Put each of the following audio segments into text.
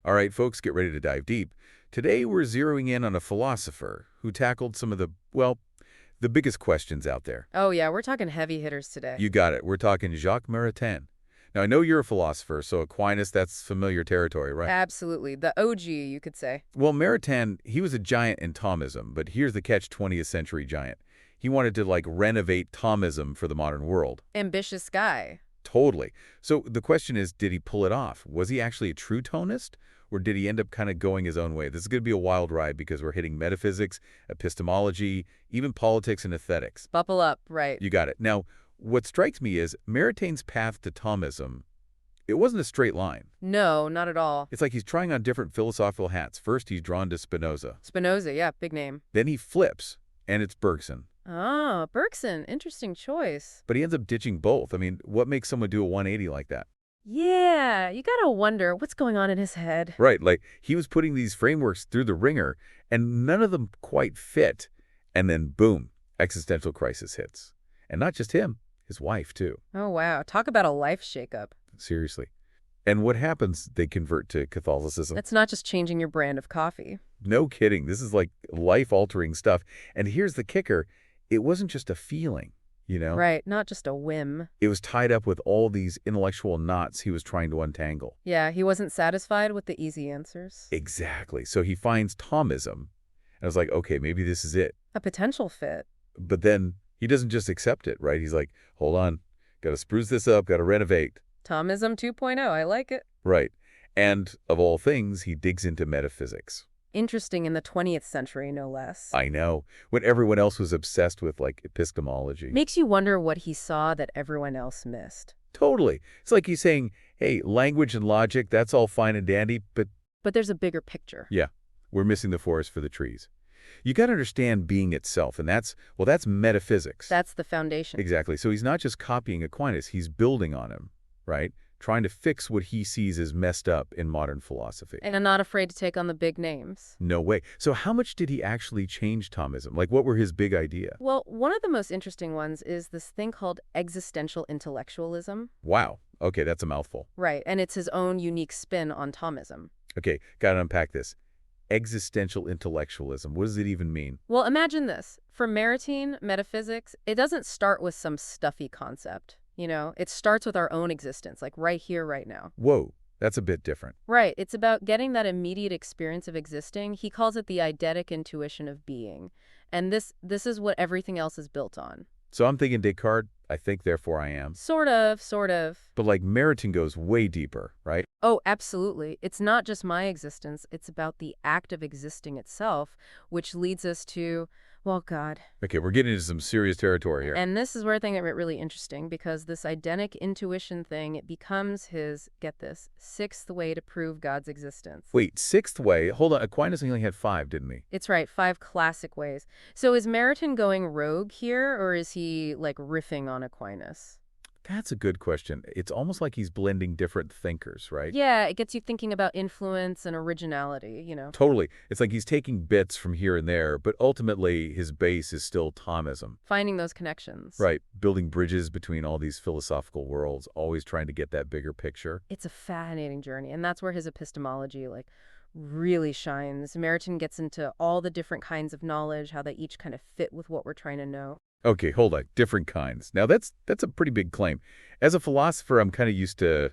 All right, folks, get ready to dive deep. Today, we're zeroing in on a philosopher who tackled some of the, well, the biggest questions out there. Oh, yeah, we're talking heavy hitters today. You got it. We're talking Jacques Maritain. Now, I know you're a philosopher, so Aquinas, that's familiar territory, right? Absolutely. The OG, you could say. Well, Maritain, he was a giant in Thomism, but here's the catch, 20th century giant. He wanted to, renovate Thomism for the modern world. Ambitious guy. Totally. So the question is, did he pull it off? Was he actually a true Thomist? Or did he end up kind of going his own way? This is going to be a wild ride because we're hitting metaphysics, epistemology, even politics and aesthetics. Buckle up, right. You got it. Now, what strikes me is Maritain's path to Thomism, it wasn't a straight line. No, not at all. It's like he's trying on different philosophical hats. First, he's drawn to Spinoza. Spinoza, yeah, big name. Then he flips, and it's Bergson. Oh, Bergson, interesting choice. But he ends up ditching both. I mean, what makes someone do a 180 like that? Yeah, you gotta wonder what's going on in his head. Right, he was putting these frameworks through the ringer, and none of them quite fit. And then, boom, existential crisis hits. And not just him, his wife, too. Oh, wow. Talk about a life shakeup. Seriously. And what happens? They convert to Catholicism. It's not just changing your brand of coffee. No kidding. This is life-altering stuff. And here's the kicker. It wasn't just a feeling, Right, not just a whim. It was tied up with all these intellectual knots he was trying to untangle. Yeah, he wasn't satisfied with the easy answers. Exactly. So he finds Thomism. And I was like, okay, maybe this is it. A potential fit. But then he doesn't just accept it, right? He's like, hold on, got to spruce this up, got to renovate. Thomism 2.0, I like it. Right. And of all things, he digs into metaphysics. Interesting in the 20th century, no less. I know. When everyone else was obsessed with, epistemology. Makes you wonder what he saw that everyone else missed. Totally. It's like he's saying, hey, language and logic, that's all fine and dandy, but there's a bigger picture. yeah, we're missing the forest for the trees. You got to understand being itself, and that's metaphysics. That's the foundation. Exactly. So he's not just copying Aquinas, he's building on him, right? Trying to fix what he sees as messed up in modern philosophy. And I'm not afraid to take on the big names. No way. So how much did he actually change Thomism? What were his big idea? Well, one of the most interesting ones is this thing called existential intellectualism. Wow. Okay, that's a mouthful. Right, and it's his own unique spin on Thomism. Okay, got to unpack this. Existential intellectualism. What does it even mean? Well, imagine this. For Maritain, metaphysics, it doesn't start with some stuffy concept. It starts with our own existence, like right here, right now. Whoa, that's a bit different. Right. It's about getting that immediate experience of existing. He calls it the eidetic intuition of being. And this is what everything else is built on. So I'm thinking Descartes, I think, therefore I am. Sort of. But Maritain goes way deeper, right? Oh, absolutely. It's not just my existence. It's about the act of existing itself, which leads us to, well, God. Okay, we're getting into some serious territory here. And this is where I think it get really interesting, because this eidetic intuition thing, it becomes his, get this, sixth way to prove God's existence. Wait, sixth way? Hold on, Aquinas only had 5, didn't he? It's right, 5 classic ways. So is Maritain going rogue here, or is he, riffing on Aquinas? That's a good question. It's almost like he's blending different thinkers, right? Yeah, it gets you thinking about influence and originality, Totally. It's like he's taking bits from here and there, but ultimately his base is still Thomism. Finding those connections. Right. Building bridges between all these philosophical worlds, always trying to get that bigger picture. It's a fascinating journey, and that's where his epistemology, really shines. Maritain gets into all the different kinds of knowledge, how they each kind of fit with what we're trying to know. Okay, hold on. Different kinds. Now, that's a pretty big claim. As a philosopher, I'm kind of used to,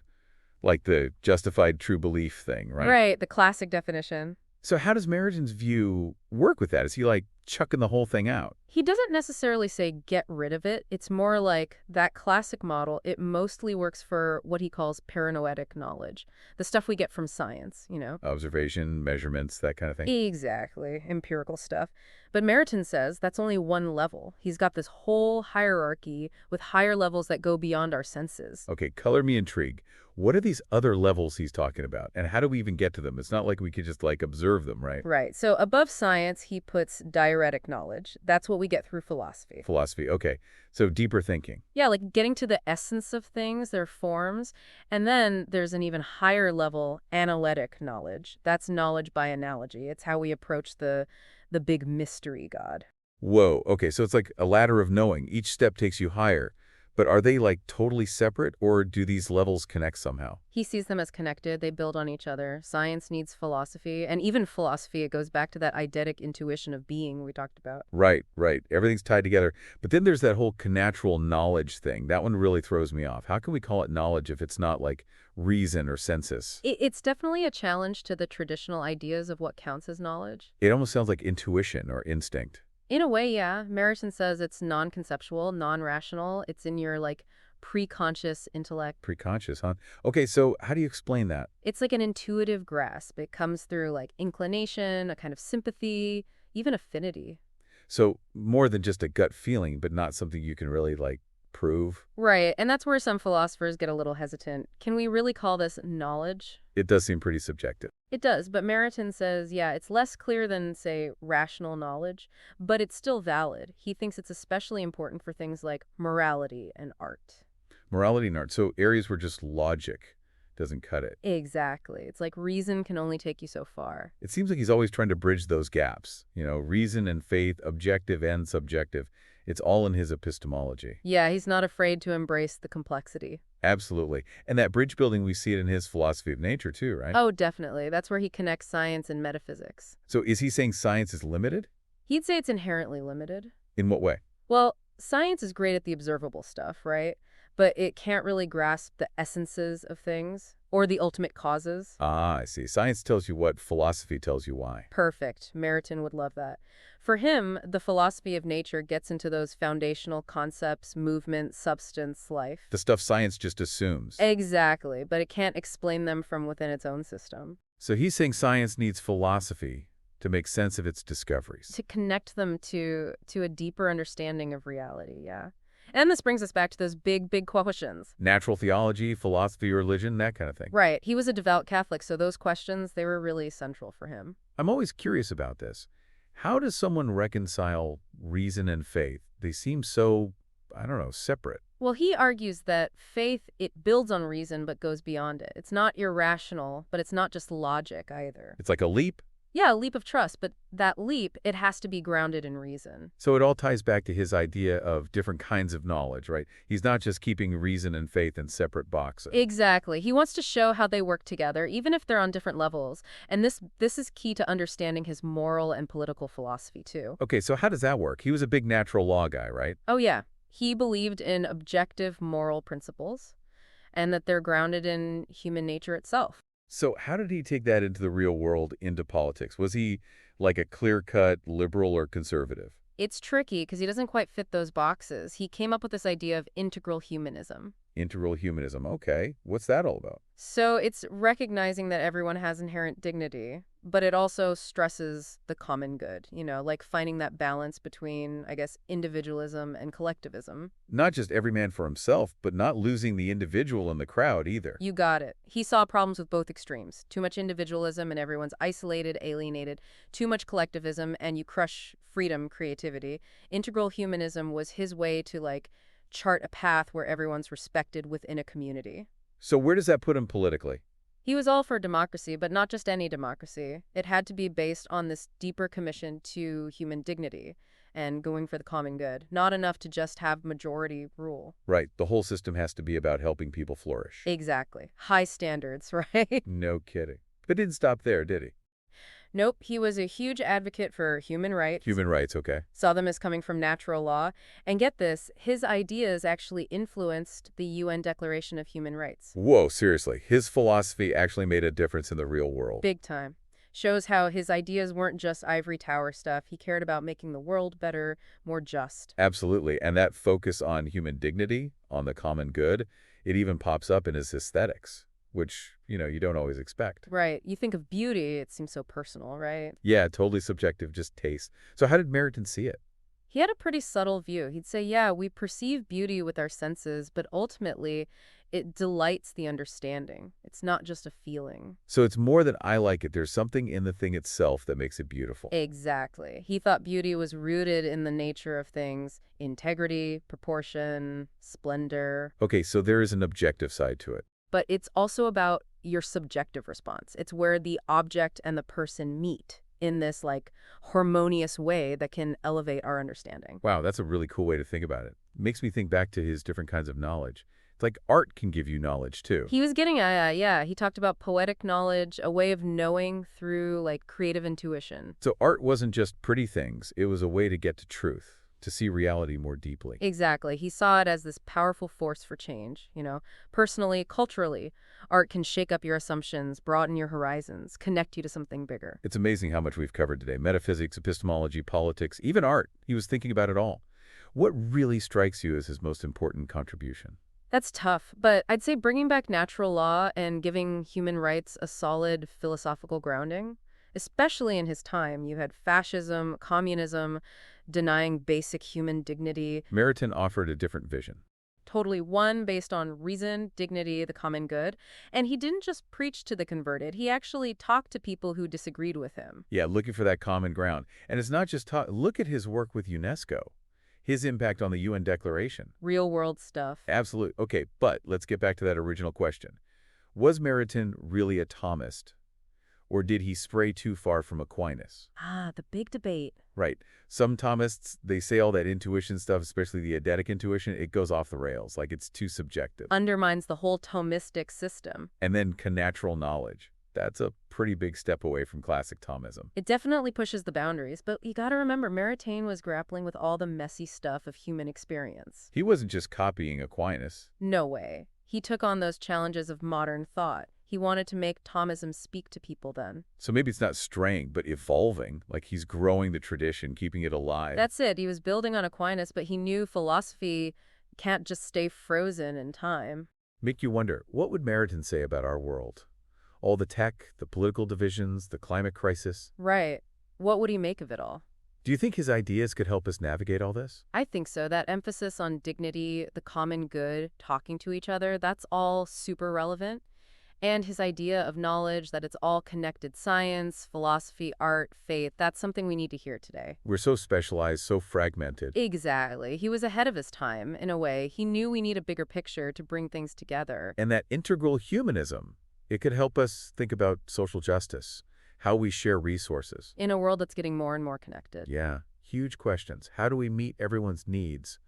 the justified true belief thing, right? Right, the classic definition. So how does Maritain's view work with that? Is he, chucking the whole thing out? He doesn't necessarily say get rid of it. It's more like that classic model. It mostly works for what he calls paranoetic knowledge, the stuff we get from science, Observation, measurements, that kind of thing? Exactly, empirical stuff. But Maritain says that's only one level. He's got this whole hierarchy with higher levels that go beyond our senses. Okay, color me intrigued. What are these other levels he's talking about? And how do we even get to them? It's not like we could just, observe them, right? Right. So above science, he puts diaretic knowledge. That's what we get through philosophy. Philosophy, okay. So deeper thinking. Yeah, getting to the essence of things, their forms. And then there's an even higher level, analytic knowledge. That's knowledge by analogy. It's how we approach the big mystery God. Whoa, okay, so it's like a ladder of knowing. Each step takes you higher. But are they like totally separate, or do these levels connect somehow? He sees them as connected, they build on each other. Science needs philosophy, and even philosophy, it goes back to that eidetic intuition of being we talked about. Right, right. Everything's tied together. But then there's that whole connatural knowledge thing. That one really throws me off. How can we call it knowledge if it's not like reason or census? It's definitely a challenge to the traditional ideas of what counts as knowledge. It almost sounds like intuition or instinct. In a way, yeah. Maritain says it's non-conceptual, non-rational. It's in your, like, pre-conscious intellect. Preconscious, huh? Okay, so how do you explain that? It's like an intuitive grasp. It comes through, like, inclination, a kind of sympathy, even affinity. So more than just a gut feeling, but not something you can really like prove. Right, and that's where some philosophers get a little hesitant. Can we really call this knowledge? It does seem pretty subjective. It does, but Maritain says, yeah, it's less clear than, say, rational knowledge, but it's still valid. He thinks it's especially important for things like morality and art. Morality and art. So areas where just logic doesn't cut it. Exactly. It's like reason can only take you so far. It seems like he's always trying to bridge those gaps. Reason and faith, objective and subjective. It's all in his epistemology. Yeah, he's not afraid to embrace the complexity. Absolutely. And that bridge building, we see it in his philosophy of nature too, right? Oh, definitely. That's where he connects science and metaphysics. So is he saying science is limited? He'd say it's inherently limited. In what way? Well, science is great at the observable stuff, right? But it can't really grasp the essences of things or the ultimate causes. Ah, I see. Science tells you what, philosophy tells you why. Perfect. Maritain would love that. For him, the philosophy of nature gets into those foundational concepts, movement, substance, life. The stuff science just assumes. Exactly, but it can't explain them from within its own system. So he's saying science needs philosophy to make sense of its discoveries. To connect them to a deeper understanding of reality, yeah. And this brings us back to those big questions. Natural theology, philosophy, religion, that kind of thing. Right. He was a devout Catholic, so those questions, they were really central for him. I'm always curious about this. How does someone reconcile reason and faith? They seem so, I don't know, separate. Well, he argues that faith, it builds on reason but goes beyond it. It's not irrational, but it's not just logic either. It's like a leap. Yeah, a leap of trust, but that leap, it has to be grounded in reason. So it all ties back to his idea of different kinds of knowledge, right? He's not just keeping reason and faith in separate boxes. Exactly. He wants to show how they work together, even if they're on different levels. And this is key to understanding his moral and political philosophy, too. Okay, so how does that work? He was a big natural law guy, right? Oh, yeah. He believed in objective moral principles and that they're grounded in human nature itself. So how did he take that into the real world, into politics? Was he like a clear-cut liberal or conservative? It's tricky because he doesn't quite fit those boxes. He came up with this idea of integral humanism. Integral humanism. Okay. What's that all about? So it's recognizing that everyone has inherent dignity, but it also stresses the common good, like finding that balance between, I guess, individualism and collectivism. Not just every man for himself, but not losing the individual in the crowd either. You got it. He saw problems with both extremes. Too much individualism and everyone's isolated, alienated. Too much collectivism and you crush freedom, creativity. Integral humanism was his way to, like, chart a path where everyone's respected within a community. So where does that put him politically? He was all for democracy, but not just any democracy. It had to be based on this deeper commission to human dignity and going for the common good. Not enough to just have majority rule. Right. The whole system has to be about helping people flourish. Exactly. High standards, right? No kidding. But it didn't stop there, did he? Nope, he was a huge advocate for human rights. Human rights, okay. Saw them as coming from natural law. And get this, his ideas actually influenced the UN Declaration of Human Rights. Whoa, seriously. His philosophy actually made a difference in the real world. Big time. Shows how his ideas weren't just ivory tower stuff. He cared about making the world better, more just. Absolutely. And that focus on human dignity, on the common good, it even pops up in his aesthetics, which, you don't always expect. Right. You think of beauty, it seems so personal, right? Yeah, totally subjective, just taste. So how did Maritain see it? He had a pretty subtle view. He'd say, yeah, we perceive beauty with our senses, but ultimately it delights the understanding. It's not just a feeling. So it's more than I like it. There's something in the thing itself that makes it beautiful. Exactly. He thought beauty was rooted in the nature of things, integrity, proportion, splendor. Okay, so there is an objective side to it. But it's also about your subjective response. It's where the object and the person meet. in this, like, harmonious way that can elevate our understanding. Wow, that's a really cool way to think about it. Makes me think back to his different kinds of knowledge. It's like art can give you knowledge, too. He was getting yeah, he talked about poetic knowledge, a way of knowing through, like, creative intuition. So art wasn't just pretty things. It was a way to get to truth, to see reality more deeply. Exactly. He saw it as this powerful force for change, you know. Personally, culturally, art can shake up your assumptions, broaden your horizons, connect you to something bigger. It's amazing how much we've covered today. Metaphysics, epistemology, politics, even art. He was thinking about it all. What really strikes you as his most important contribution? That's tough, but I'd say bringing back natural law and giving human rights a solid philosophical grounding, especially in his time. You had fascism, communism, denying basic human dignity, Maritain offered a different vision. totally one based on reason, dignity, the common good. And he didn't just preach to the converted, he actually talked to people who disagreed with him. Yeah, looking for that common ground. And it's not just talk. Look at his work with UNESCO, his impact on the UN Declaration. Real world stuff. Absolute. Okay, but let's get back to that original question. Was Maritain really a Thomist, or did he stray too far from Aquinas? Ah, the big debate. Right. Some Thomists, they say all that intuition stuff, especially the eidetic intuition, it goes off the rails, like it's too subjective. Undermines the whole Thomistic system. And then connatural knowledge. That's a pretty big step away from classic Thomism. It definitely pushes the boundaries, but you gotta remember, Maritain was grappling with all the messy stuff of human experience. He wasn't just copying Aquinas. No way. He took on those challenges of modern thought. He wanted to make Thomism speak to people then. So maybe it's not straying, but evolving, like he's growing the tradition, keeping it alive. That's it. He was building on Aquinas, but he knew philosophy can't just stay frozen in time. Make you wonder, what would Maritain say about our world? All the tech, the political divisions, the climate crisis. Right. What would he make of it all? Do you think his ideas could help us navigate all this? I think so. That emphasis on dignity, the common good, talking to each other, that's all super relevant. And his idea of knowledge, that it's all connected science, philosophy, art, faith, that's something we need to hear today. We're so specialized, so fragmented. Exactly. He was ahead of his time, in a way. He knew we need a bigger picture to bring things together. And that integral humanism, it could help us think about social justice, how we share resources. In a world that's getting more and more connected. Yeah, huge questions. How do we meet everyone's needs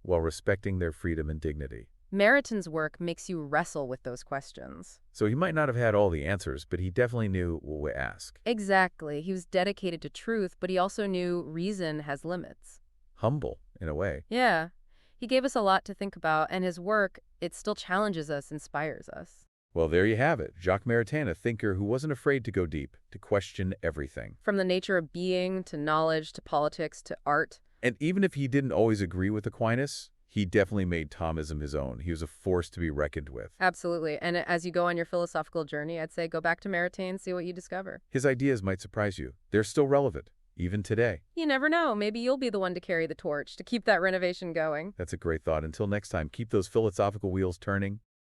while respecting their freedom and dignity? Maritain's work makes you wrestle with those questions. So he might not have had all the answers, but he definitely knew what to ask. Exactly. He was dedicated to truth, but he also knew reason has limits. Humble, in a way. Yeah. He gave us a lot to think about, and his work, it still challenges us, inspires us. Well, there you have it. Jacques Maritain, a thinker who wasn't afraid to go deep, to question everything. From the nature of being, to knowledge, to politics, to art. And even if he didn't always agree with Aquinas, he definitely made Thomism his own. He was a force to be reckoned with. Absolutely. And as you go on your philosophical journey, I'd say go back to Maritain, see what you discover. His ideas might surprise you. They're still relevant, even today. You never know. Maybe you'll be the one to carry the torch, to keep that renovation going. That's a great thought. Until next time, keep those philosophical wheels turning.